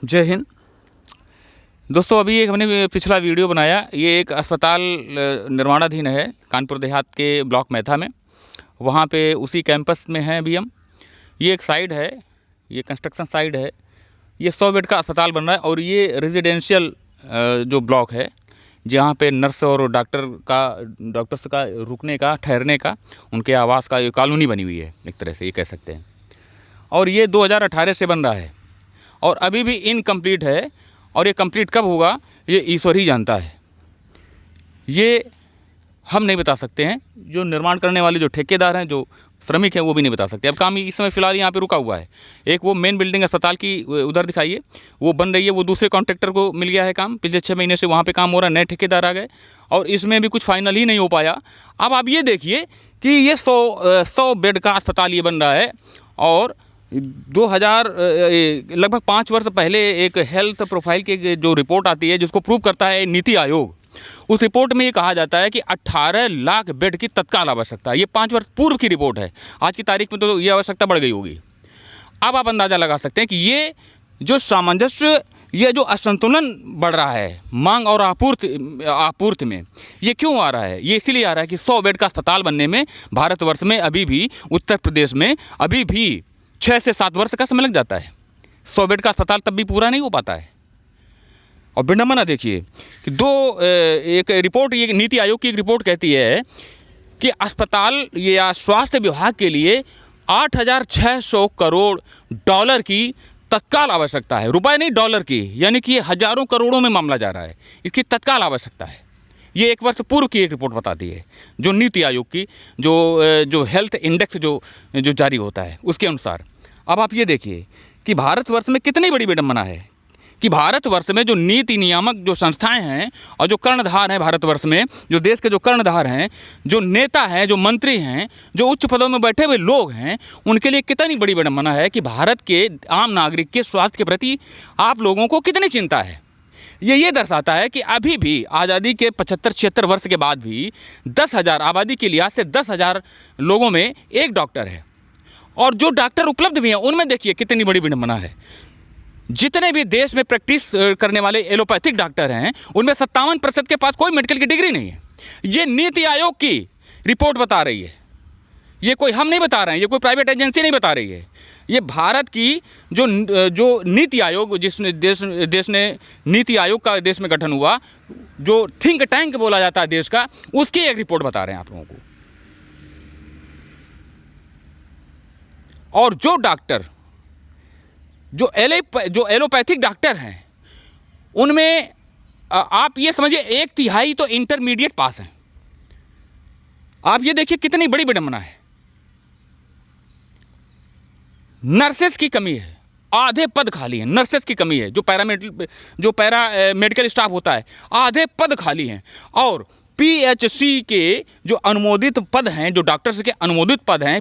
जय हिंद दोस्तों। अभी एक हमने पिछला वीडियो बनाया, ये एक अस्पताल निर्माणाधीन है कानपुर देहात के ब्लॉक मैथा में। वहाँ पे उसी कैंपस में हैं अभी हम। ये एक साइड है, ये कंस्ट्रक्शन साइड है। ये 100 बेड का अस्पताल बन रहा है और ये रेजिडेंशियल जो ब्लॉक है जहाँ पे नर्स और डॉक्टर्स का रुकने का, ठहरने का, उनके आवास का ये कॉलोनी बनी हुई है, एक तरह से ये कह सकते हैं। और ये 2018 से बन रहा है और अभी भी इनकम्प्लीट है। और ये कंप्लीट कब होगा ये ईश्वर ही जानता है, ये हम नहीं बता सकते हैं। जो निर्माण करने वाले जो ठेकेदार हैं, जो श्रमिक हैं, वो भी नहीं बता सकते। अब काम इस समय फ़िलहाल यहाँ पे रुका हुआ है। एक वो मेन बिल्डिंग अस्पताल की उधर दिखाइए, वो बन रही है, वो दूसरे कॉन्ट्रैक्टर को मिल गया है काम। पिछले 6 महीने से वहाँ पे काम हो रहा है, नए ठेकेदार आ गए और इसमें भी कुछ फाइनल ही नहीं हो पाया। अब आप ये देखिए कि ये 100 बेड का अस्पताल ये बन रहा है और 2000 लगभग 5 वर्ष पहले एक हेल्थ प्रोफाइल की जो रिपोर्ट आती है, जिसको प्रूव करता है नीति आयोग, उस रिपोर्ट में ये कहा जाता है कि 18 लाख बेड की तत्काल आवश्यकता है। ये 5 वर्ष पूर्व की रिपोर्ट है। आज की तारीख में तो ये आवश्यकता बढ़ गई होगी। अब आप अंदाज़ा लगा सकते हैं कि ये जो सामंजस्य, ये जो असंतुलन बढ़ रहा है मांग और आपूर्ति में, ये क्यों आ रहा है? ये इसीलिए आ रहा है कि 100 बेड का अस्पताल बनने में भारतवर्ष में अभी भी, उत्तर प्रदेश में अभी भी 6 से 7 वर्ष का समय लग जाता है। 100 बेड का अस्पताल तब भी पूरा नहीं हो पाता है। और विडंबना देखिए कि एक रिपोर्ट, ये नीति आयोग की एक रिपोर्ट कहती है कि अस्पताल या स्वास्थ्य विभाग के लिए 8,600 करोड़ डॉलर की तत्काल आवश्यकता है। रुपए नहीं, डॉलर की, यानी कि हजारों करोड़ों में मामला जा रहा है। इसकी तत्काल आवश्यकता है। ये 1 वर्ष पूर्व की एक रिपोर्ट बताती है, जो नीति आयोग की जो हेल्थ इंडेक्स जो जारी होता है उसके अनुसार। अब आप ये देखिए कि भारतवर्ष में कितनी बड़ी विडंबना है कि भारतवर्ष में जो नीति नियामक जो संस्थाएं हैं और जो कर्णधार हैं भारतवर्ष में, जो देश के जो कर्णधार हैं, जो नेता हैं, जो मंत्री हैं, जो उच्च पदों में बैठे हुए लोग हैं, उनके लिए कितनी बड़ी विडंबना है कि भारत के आम नागरिक के स्वास्थ्य के प्रति आप लोगों को कितनी चिंता है। ये दर्शाता है कि अभी भी आज़ादी के 75-76 वर्ष के बाद भी 10,000 आबादी के लिहाज से 10,000 लोगों में एक डॉक्टर है। और जो डॉक्टर उपलब्ध भी हैं उनमें देखिए कितनी बड़ी विडंबना है। जितने भी देश में प्रैक्टिस करने वाले एलोपैथिक डॉक्टर हैं, उनमें 57% के पास कोई मेडिकल की डिग्री नहीं है। ये नीति आयोग की रिपोर्ट बता रही है। ये कोई हम नहीं बता रहे हैं, ये कोई प्राइवेट एजेंसी नहीं बता रही है। ये भारत की जो नीति आयोग, जिसने देश ने नीति आयोग का देश में गठन हुआ, जो थिंक टैंक बोला जाता है देश का, उसकी एक रिपोर्ट बता रहे हैं आप लोगों को। और जो डॉक्टर, जो एलोपैथिक डॉक्टर हैं, उनमें आप ये समझिए 1/3 तो इंटरमीडिएट पास हैं। आप ये देखिए कितनी बड़ी विडंबना है। नर्सेस की कमी है, आधे पद खाली हैं। नर्सेस की कमी है, जो पैरा मेडिकल स्टाफ होता है, आधे पद खाली हैं। और पीएचसी के जो अनुमोदित पद हैं, जो डॉक्टर्स के अनुमोदित पद हैं,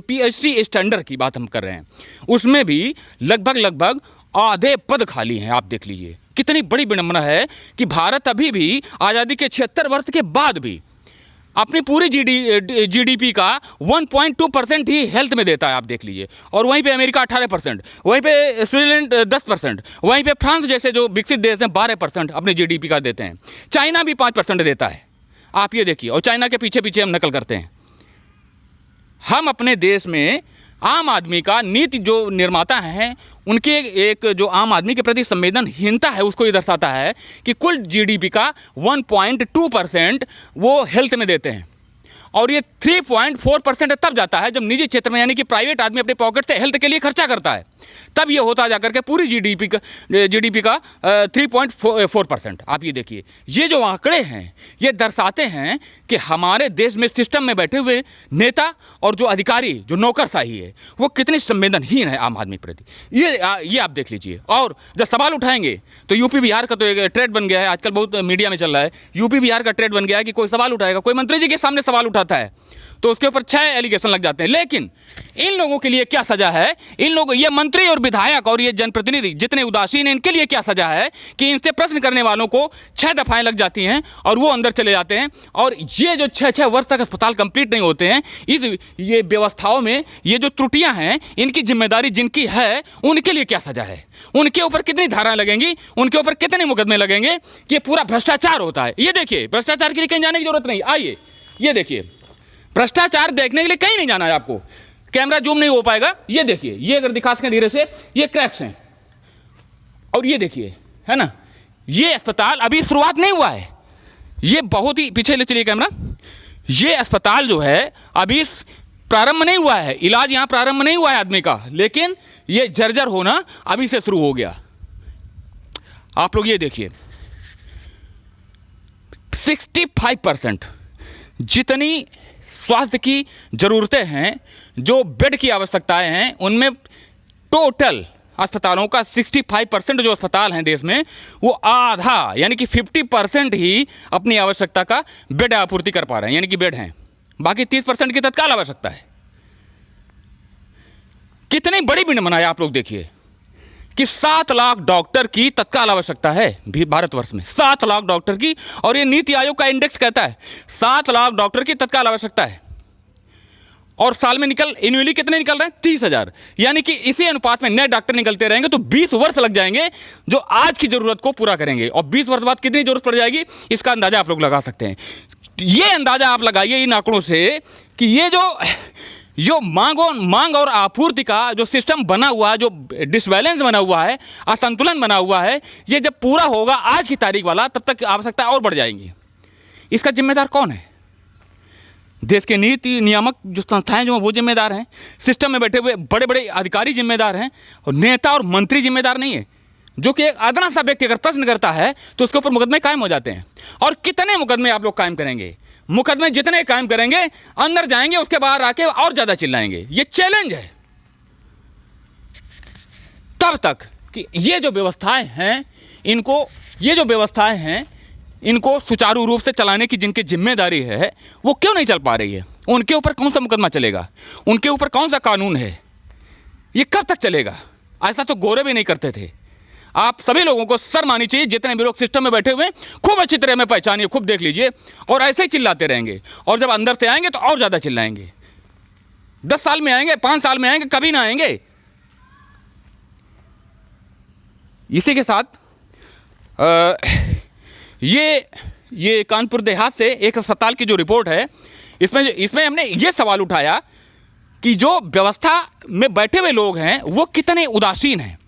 पीएचसी स्टैंडर्ड की बात हम कर रहे हैं, उसमें भी लगभग आधे पद खाली हैं। आप देख लीजिए कितनी बड़ी विडंबना है कि भारत अभी भी आज़ादी के 76 वर्ष के बाद भी अपनी पूरी जीडीपी का 1.2% ही हेल्थ में देता है। आप देख लीजिए। और वहीं पे अमेरिका 18%, वहीं पे स्विट्जरलैंड 10%, वहीं पे फ्रांस जैसे जो विकसित देश हैं 12% अपने जीडीपी का देते हैं। चाइना भी 5% देता है। आप ये देखिए, और चाइना के पीछे पीछे हम नकल करते हैं। हम अपने देश में आम आदमी का, नीति जो निर्माता हैं उनके एक जो आम आदमी के प्रति संवेदनहीनता है, उसको ये दर्शाता है कि कुल जीडीपी का 1.2% वो हेल्थ में देते हैं। और ये 3.4% तब जाता है जब निजी क्षेत्र में, यानी कि प्राइवेट आदमी अपने पॉकेट से हेल्थ के लिए खर्चा करता है, तब ये होता जाकर के पूरी जीडीपी का 3.4%। आप ये देखिए, ये जो आंकड़े हैं ये दर्शाते हैं कि हमारे देश में सिस्टम में बैठे हुए नेता और जो अधिकारी, जो नौकरशाही है, वो कितनी संवेदनहीन है आम आदमी के प्रति। ये आप देख लीजिए। और जब सवाल उठाएंगे तो यूपी बिहार का तो एक ट्रेड बन गया है, आजकल बहुत मीडिया में चल रहा है। यूपी बिहार का ट्रेड बन गया है कि कोई सवाल उठाएगा, कोई मंत्री जी के सामने सवाल उठाता है तो उसके ऊपर 6 एलिगेशन लग जाते हैं। लेकिन इन लोगों के लिए क्या सजा है, इन लोग, ये मंत्री और विधायक और ये जनप्रतिनिधि जितने उदासीन हैं, इनके लिए क्या सजा है कि इनसे प्रश्न करने वालों को 6 दफाएं लग जाती हैं और वो अंदर चले जाते हैं। और ये जो 6-6 वर्ष तक अस्पताल कंप्लीट नहीं होते हैं, ये व्यवस्थाओं में ये जो त्रुटियां हैं, इनकी जिम्मेदारी जिनकी है उनके लिए क्या सजा है, उनके ऊपर कितनी धाराएं लगेंगी, उनके ऊपर कितने मुकदमे लगेंगे कि पूरा भ्रष्टाचार होता है। ये देखिए, भ्रष्टाचार के लिए कहीं जाने की जरूरत नहीं। आइए ये देखिए, भ्रष्टाचार देखने के लिए कहीं नहीं जाना है आपको, कैमरा जूम नहीं हो पाएगा। ये देखिए, ये अगर दिखा सकें धीरे से, ये क्रैक्स हैं और ये देखिए, है ना, ये अस्पताल अभी शुरुआत नहीं हुआ है, ये बहुत ही पीछे ले चलिए कैमरा। ये अस्पताल जो है अभी प्रारंभ नहीं हुआ है, इलाज यहां प्रारंभ नहीं हुआ है आदमी का, लेकिन ये जर्जर होना अभी से शुरू हो गया। आप लोग ये देखिए, 65% जितनी स्वास्थ्य की ज़रूरतें हैं, जो बेड की आवश्यकताएं हैं, उनमें टोटल अस्पतालों का 65% जो अस्पताल हैं देश में, वो आधा यानी कि 50% ही अपनी आवश्यकता का बेड आपूर्ति कर पा रहे हैं, यानी कि बेड हैं। बाकी 30% की तत्काल आवश्यकता है। कितनी बड़ी विडंबना है, आप लोग देखिए कि 7 लाख डॉक्टर की तत्काल आवश्यकता है भारतवर्ष में, 7 लाख डॉक्टर की। और ये नीति आयोग का इंडेक्स कहता है 7 लाख डॉक्टर की तत्काल आवश्यकता है, और साल में एनुअली कितने निकल रहे हैं, 30,000। यानी कि इसी अनुपात में नए डॉक्टर निकलते रहेंगे तो 20 वर्ष लग जाएंगे जो आज की जरूरत को पूरा करेंगे। और 20 वर्ष बाद कितनी जरूरत पड़ जाएगी, इसका अंदाजा आप लोग लगा सकते हैं। ये अंदाजा आप लगाइए इन आंकड़ों से कि ये जो मांग और आपूर्ति का जो सिस्टम बना हुआ है, जो डिसबैलेंस बना हुआ है, असंतुलन बना हुआ है, ये जब पूरा होगा आज की तारीख वाला, तब तक आवश्यकता और बढ़ जाएंगी। इसका जिम्मेदार कौन है? देश के नीति नियामक जो संस्थाएं जो हैं वो जिम्मेदार हैं, सिस्टम में बैठे हुए बड़े बड़े अधिकारी जिम्मेदार हैं, और नेता और मंत्री जिम्मेदार नहीं है। जो कि एक अदना सा व्यक्ति अगर प्रश्न करता है तो उसके ऊपर मुकदमे कायम हो जाते हैं। और कितने मुकदमे आप लोग कायम करेंगे? मुकदमे जितने कायम करेंगे, अंदर जाएंगे, उसके बाहर आके और ज्यादा चिल्लाएंगे। ये चैलेंज है तब तक कि ये जो व्यवस्थाएं हैं इनको सुचारू रूप से चलाने की जिनकी जिम्मेदारी है, वो क्यों नहीं चल पा रही है? उनके ऊपर कौन सा मुकदमा चलेगा? उनके ऊपर कौन सा कानून है? ये कब तक चलेगा? ऐसा तो गोरे भी नहीं करते थे। आप सभी लोगों को शर्म आनी चाहिए, जितने भी लोग सिस्टम में बैठे हुए, खूब अच्छी तरह में पहचानिए, खूब देख लीजिए, और ऐसे ही चिल्लाते रहेंगे। और जब अंदर से आएंगे तो और ज्यादा चिल्लाएंगे। 10 साल में आएंगे, 5 साल में आएंगे, कभी ना आएंगे। इसी के साथ ये कानपुर देहात से एक अस्पताल की जो रिपोर्ट है, इसमें हमने ये सवाल उठाया कि जो व्यवस्था में बैठे हुए लोग हैं वो कितने उदासीन हैं।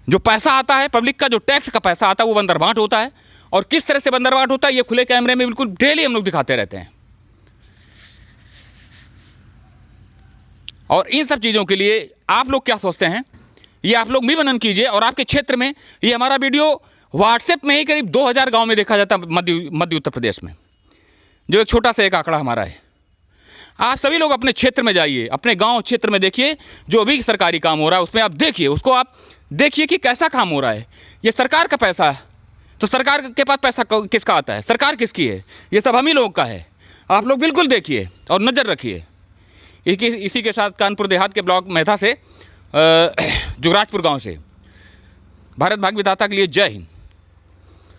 जो पैसा आता है पब्लिक का, जो टैक्स का पैसा आता है, वो बंदरबाट होता है। और किस तरह से बंदरबाट होता है, ये खुले कैमरे में बिल्कुल डेली हम लोग दिखाते रहते हैं। और इन सब चीज़ों के लिए आप लोग क्या सोचते हैं, ये आप लोग भी मनन कीजिए। और आपके क्षेत्र में ये हमारा वीडियो व्हाट्सएप में ही करीब 2000 गांव में देखा जाता है, मध्य उत्तर प्रदेश में, जो एक छोटा सा एक आंकड़ा हमारा है। आप सभी लोग अपने क्षेत्र में जाइए, अपने गांव क्षेत्र में देखिए, जो भी सरकारी काम हो रहा है उसमें आप देखिए, उसको आप देखिए कि कैसा काम हो रहा है। ये सरकार का पैसा है, तो सरकार के पास पैसा किसका आता है, सरकार किसकी है? ये सब हम ही लोग का है। आप लोग बिल्कुल देखिए और नज़र रखिए। इसी के साथ कानपुर देहात के ब्लॉक मेधा से, जुगराजपुर गांव से, भारत भाग्य विधाता के लिए जय हिंद।